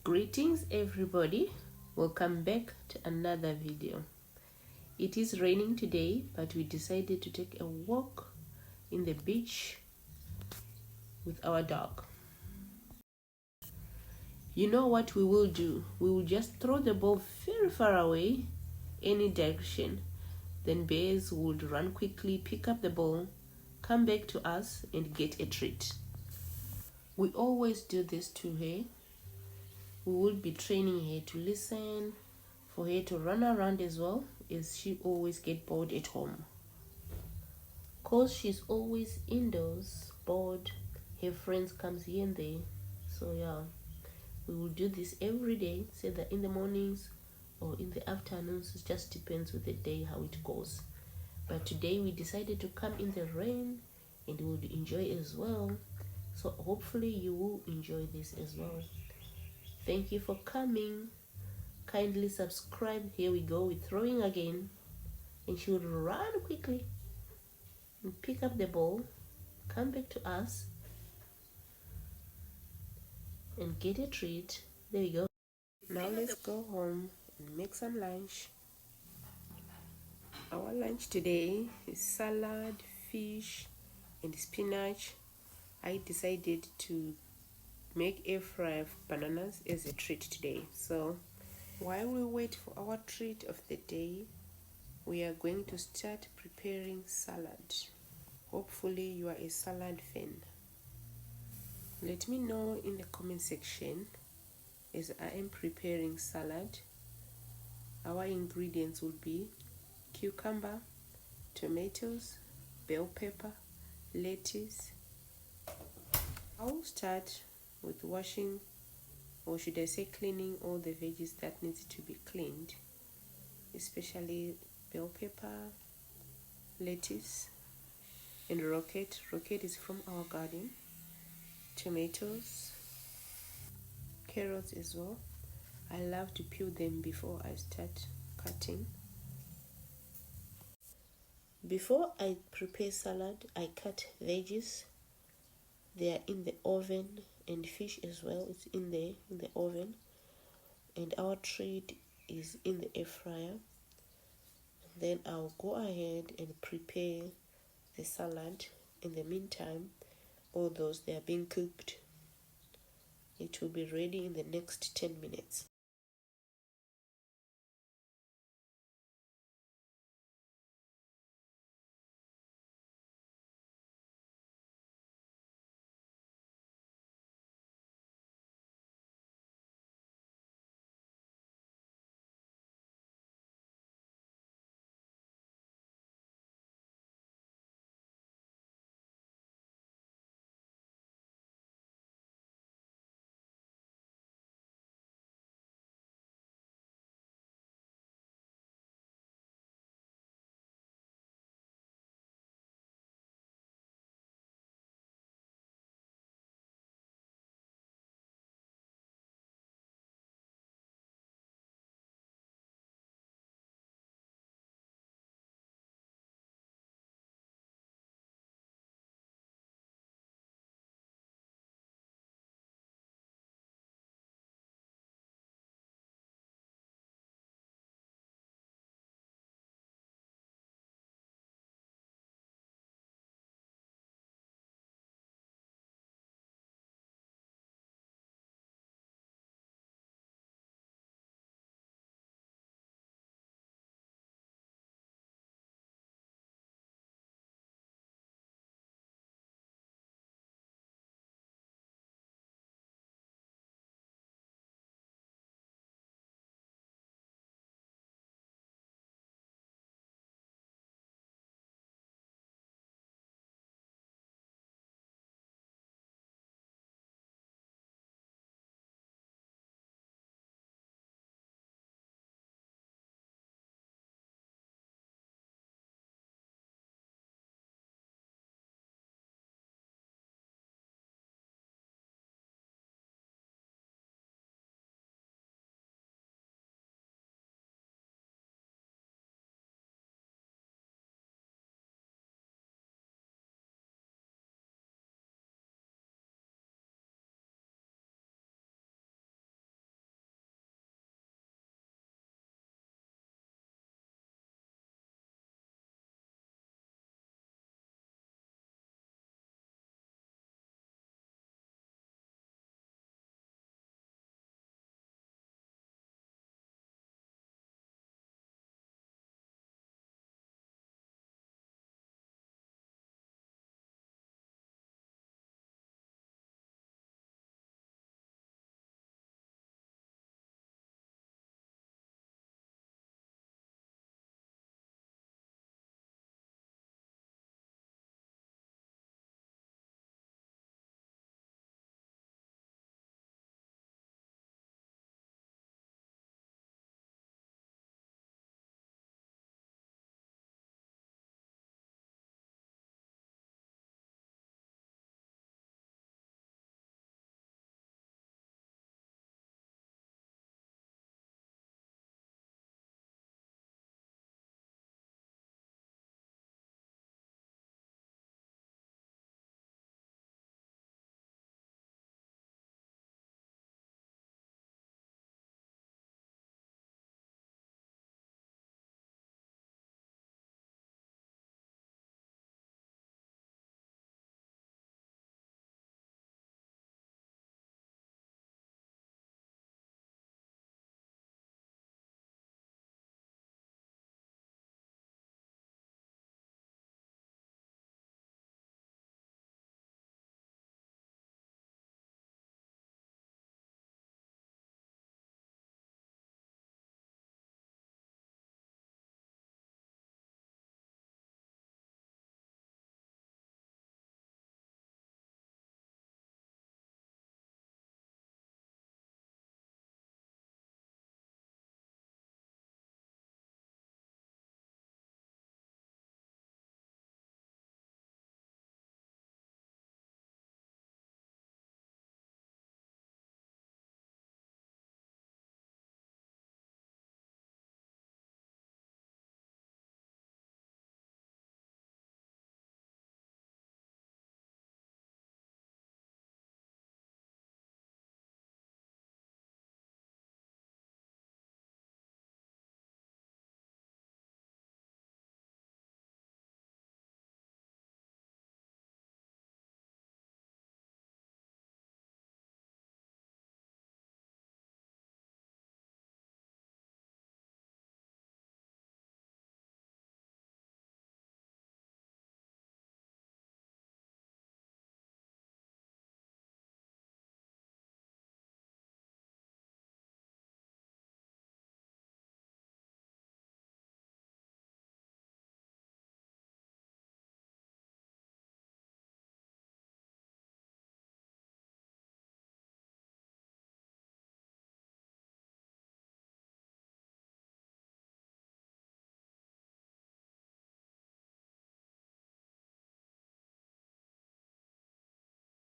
Greetings everybody, welcome back to another video. It is raining today, but we decided to take a walk in the beach with our dog. You know what we will do? We will just throw the ball very far away, any direction. Then bears would run quickly, pick up the ball, come back to us and get a treat. We always do this to her. We will be training her to listen, for her to run around as well, as she always get bored at home. Cause she's always indoors, bored, her friends comes here and there. So yeah, we will do this every day, say that in the mornings or in the afternoons. It just depends with the day how it goes. But today we decided to come in the rain and we would enjoy as well. So hopefully you will enjoy this as well. Thank you for coming. Kindly subscribe. Here we go, we're throwing again, and she would run quickly and pick up the ball, come back to us and get a treat. There we go. Now let's go home and make some lunch. Our lunch today is salad, fish and spinach. I decided to make air fry of bananas as a treat today. So while we wait for our treat of the day, we are going to start preparing salad. Hopefully you are a salad fan. Let me know in the comment section as I am preparing salad. Our ingredients will be cucumber, tomatoes, bell pepper, lettuce. I will start with washing, or should I say cleaning, all the veggies that needs to be cleaned, especially bell pepper, lettuce and rocket. Rocket is from our garden. Tomatoes, carrots as well. I love to peel them before I start cutting. Before I prepare salad, I cut veggies. They are in the oven, and fish as well. It's in there in the oven, and our treat is in the air fryer. Then I'll go ahead and prepare the salad. In the meantime, all those, they are being cooked. It will be ready in the next 10 minutes.